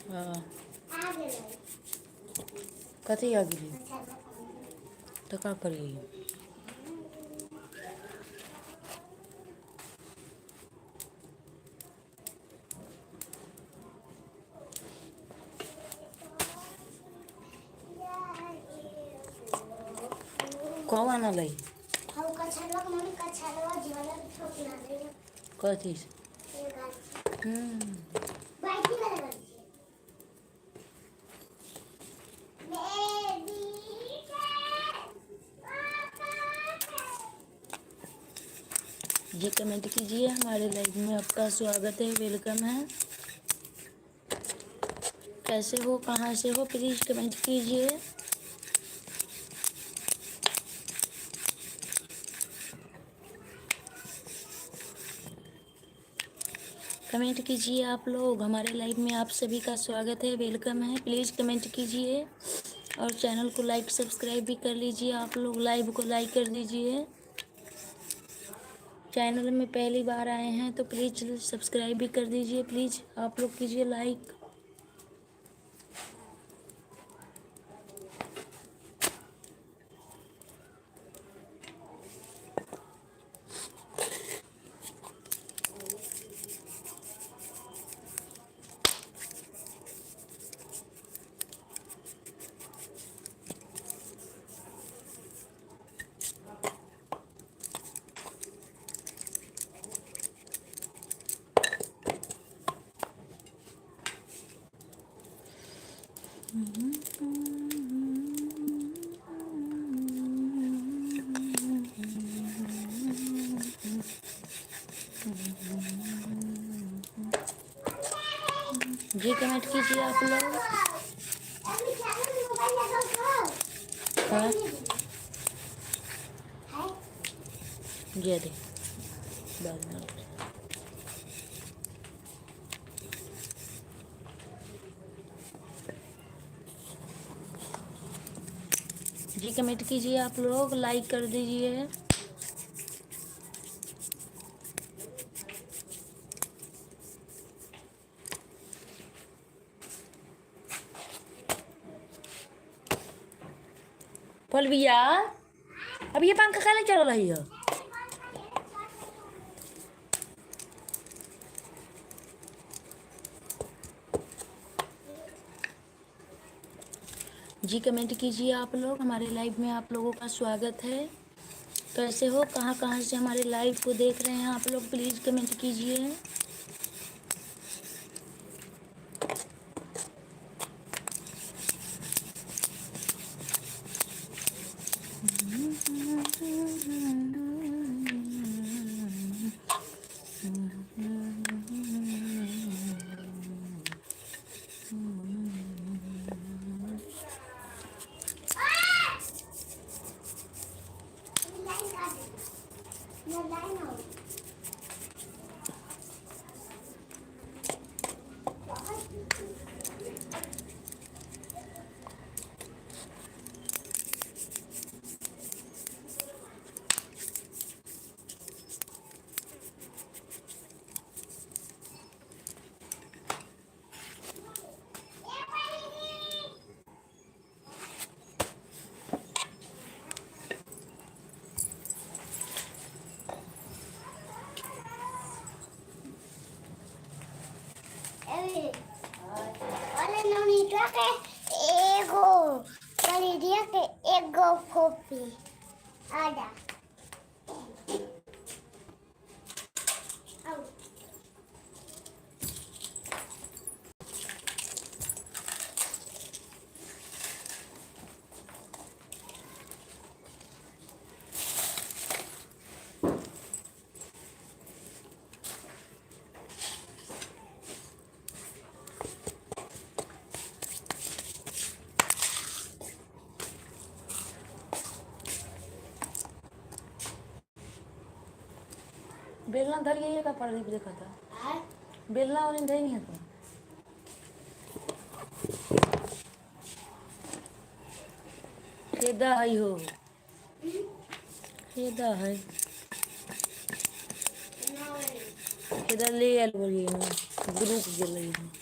हाँ कथी आ गेली तो का करिए कौन अलै कथी जी कमेंट कीजिए। हमारे लाइव में आपका स्वागत है, वेलकम है। कैसे हो, कहाँ से हो, प्लीज़ कमेंट कीजिए। कमेंट कीजिए आप लोग। हमारे लाइव में आप सभी का स्वागत है, वेलकम है। प्लीज़ कमेंट कीजिए और चैनल को लाइक सब्सक्राइब भी कर लीजिए। आप लोग लाइव को लाइक कर दीजिए। चैनल में पहली बार आए हैं तो प्लीज़ सब्सक्राइब भी कर दीजिए। प्लीज़ आप लोग कीजिए लाइक। जी कमेंट कीजिए आप लोग। हाँ जी दे बाद में जी कमेंट कीजिए आप लोग, लाइक कर दीजिए। पलविया अब ये पंखा काहे चल रही है? जी कमेंट कीजिए आप लोग। हमारे लाइव में आप लोगों का स्वागत है। कैसे हो, कहाँ कहाँ से हमारे लाइव को देख रहे हैं आप लोग, प्लीज़ कमेंट कीजिए। Olha, não me troca ego. Valeria que ego copy. Ada. बेलना धर गई है का प्रदीप देखा था, बेलना और धरी नहीं है तो खेदा है हो, खेदा है, खेदा ले आल बोलिए ना, ग्रुप गेल है।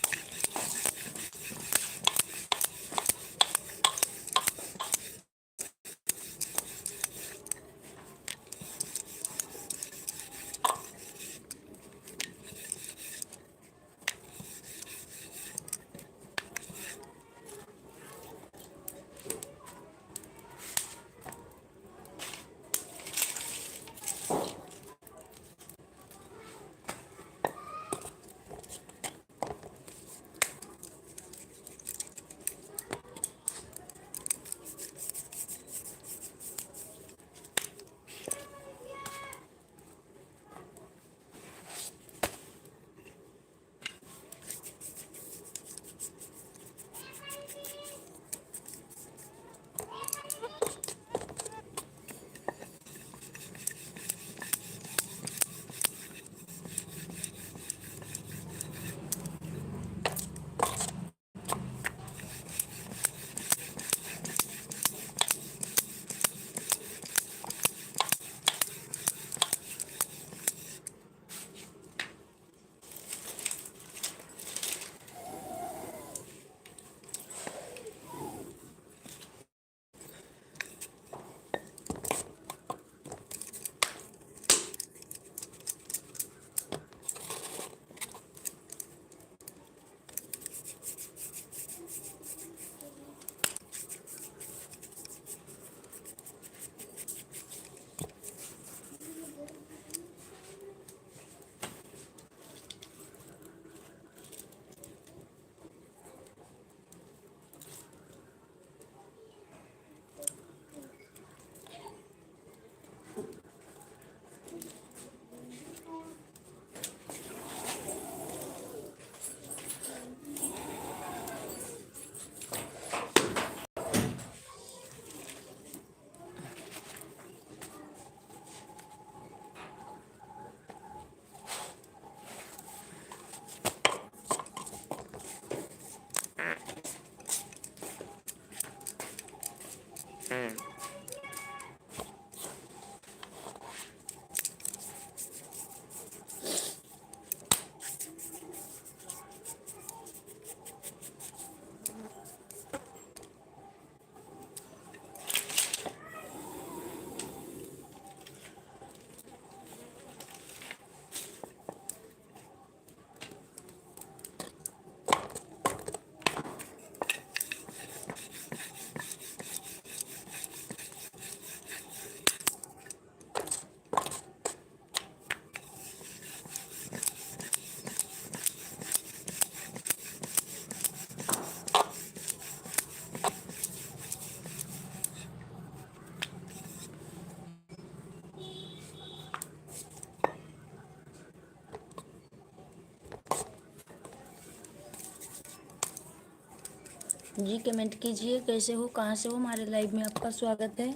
जी कमेंट कीजिए कैसे हो, कहाँ से हो, हमारे लाइव में आपका स्वागत है।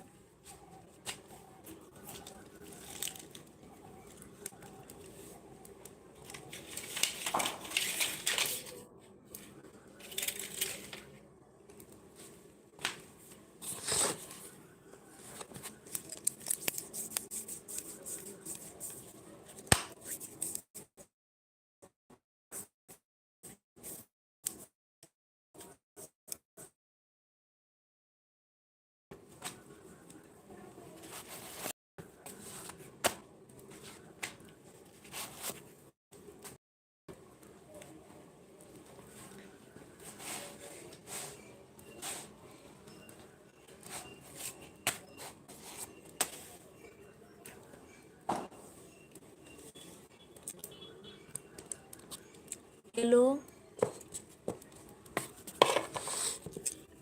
हेलो,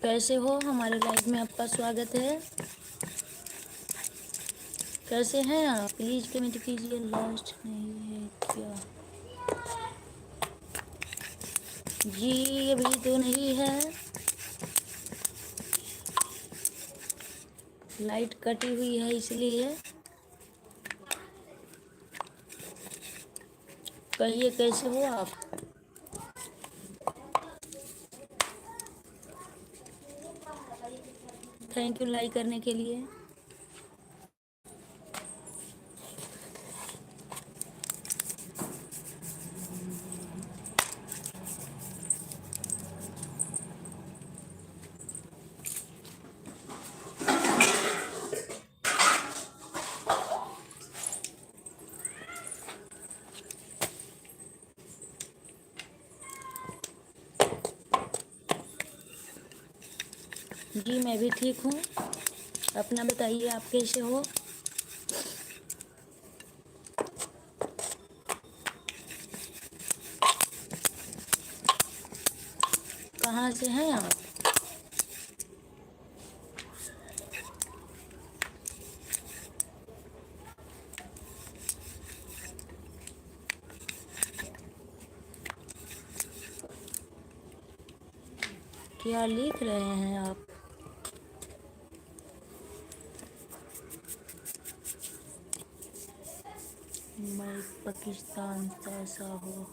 कैसे हो, हमारे लाइव में आपका स्वागत है। कैसे हैं आप, प्लीज कमेंट कीजिए। लास्ट नहीं है क्या? जी अभी तो नहीं है, लाइट कटी हुई है इसलिए। कहिए कैसे हो आप। थैंक यू लाइक करने के लिए। जी मैं भी ठीक हूँ, अपना बताइए आप कैसे हो। कहाँ से हैं आप? क्या लिख रहे हैं आप? मैं पाकिस्तान से ऐसा हो।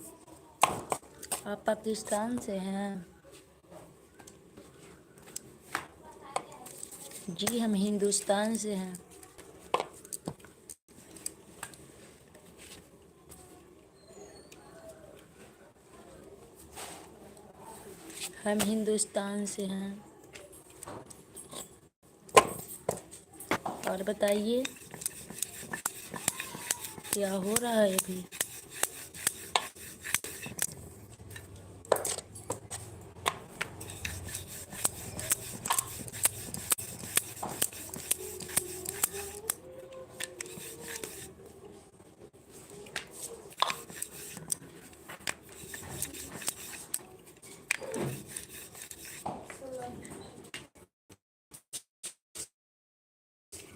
आप पाकिस्तान से हैं? जी हम हिंदुस्तान से हैं। हम हिंदुस्तान से हैं। और बताइए क्या हो रहा है अभी?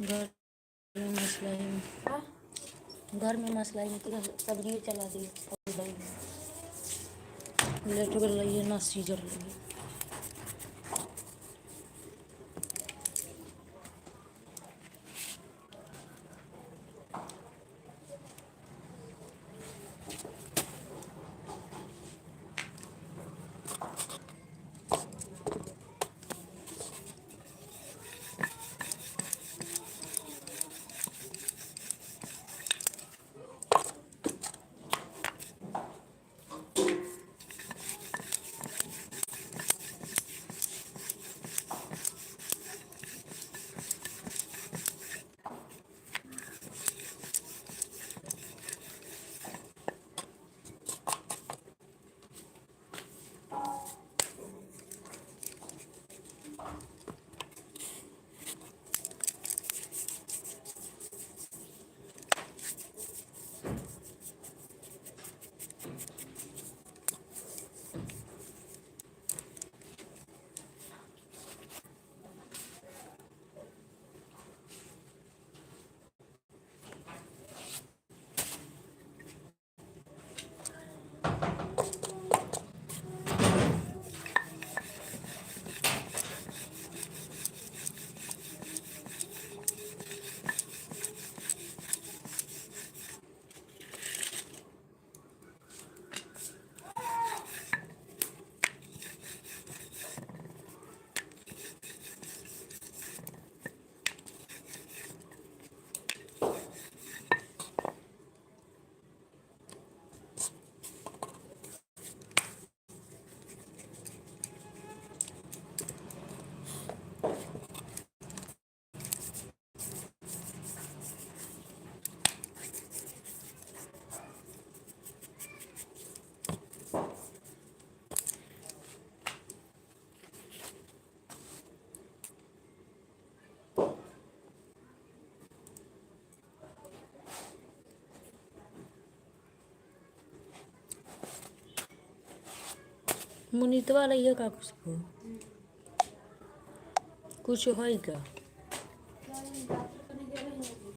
घर में मसला है, घर में मसला है, तेरा सब्जी चला दिए लेट कर रही है ना, सीजर लगी। मुनीतवा रही का कुछ है का